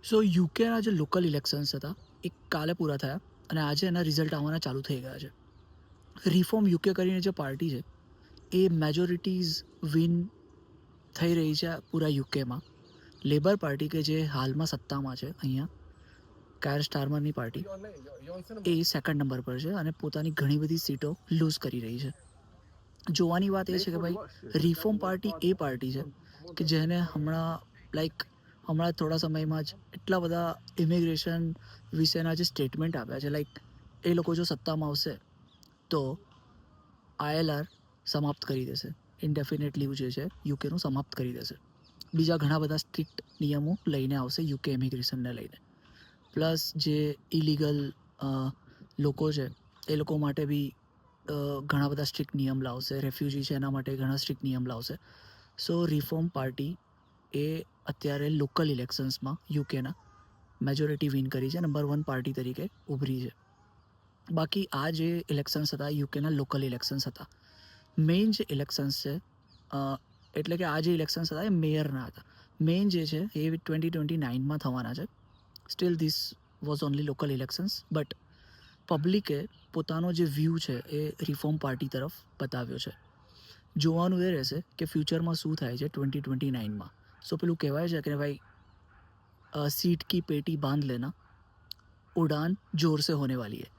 સો યુકેના જે local elections હતા એ કાલે પૂરા થયા અને આજે એના રિઝલ્ટ આવવાના ચાલુ થઈ ગયા છે. રિફોર્મ યુકે કરીને જે પાર્ટી છે એ મેજોરિટીઝ વિન થઈ રહી છે પૂરા યુકેમાં. લેબર પાર્ટી કે જે હાલમાં સત્તામાં છે અહીંયા, કાયર સ્ટારમરની પાર્ટી, એ સેકન્ડ નંબર પર છે અને પોતાની ઘણી બધી સીટો લૂઝ કરી રહી છે. જોવાની વાત એ છે કે ભાઈ રિફોર્મ પાર્ટી એ પાર્ટી છે કે જેને હમણાં થોડા સમયમાં જ એટલા બધા ઇમિગ્રેશન વિશેના જે સ્ટેટમેન્ટ આપ્યા છે, લાઈક એ લોકો જો સત્તામાં આવશે તો ILR સમાપ્ત કરી દેશે, ઇન્ડેફિનેટ લીવ જે છે યુકેનું સમાપ્ત કરી દેશે. બીજા ઘણા બધા સ્ટ્રિક્ટ નિયમો લઈને આવશે યુકે ઇમિગ્રેશનને લઈને. પ્લસ જે ઇલીગલ લોકો છે એ લોકો માટે બી ઘણા બધા સ્ટ્રિક્ટ નિયમ લાવશે. રેફ્યુજી છે એના માટે ઘણા સ્ટ્રિક્ટ નિયમ લાવશે. સો રિફોર્મ પાર્ટી એ અત્યારે લોકલ ઇલેક્શન્સમાં યુકેના મેજોરિટી વિન કરી છે, નંબર 1 પાર્ટી તરીકે ઉભરી છે. બાકી આ જે ઇલેક્શન્સ હતા યુકેના લોકલ ઇલેક્શન્સ હતા. મેઇન જે ઇલેક્શન્સ છે એટલે કે આ જે ઇલેક્શન્સ હતા એ મેયરના હતા. મેઇન જે છે એ 2029માં થવાના છે. Still this was only local elections, but પબ્લિકે પોતાનો જે વ્યૂ છે એ રિફોર્મ પાર્ટી તરફ બતાવ્યો છે. જોવાનું એ રહેશે કે ફ્યુચરમાં શું થાય છે 2029માં. સો પેલું કહેવાય છે કે ભાઈ સીટ કી પેટી બાંધ લેના, ઉડાન જોર સે હોને વાલી હૈ.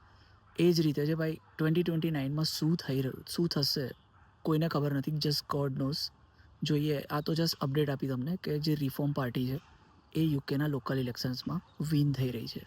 એ જ રીતે છે ભાઈ 2029માં શું થશે કોઈને ખબર નથી, જસ્ટ ગોડ નોઝ. જોઈએ. આ તો જસ્ટ અપડેટ આપી તમને કે જે રિફોર્મ પાર્ટી છે એ યુકેના લોકલ ઇલેક્શન્સમાં વિન થઈ રહી છે.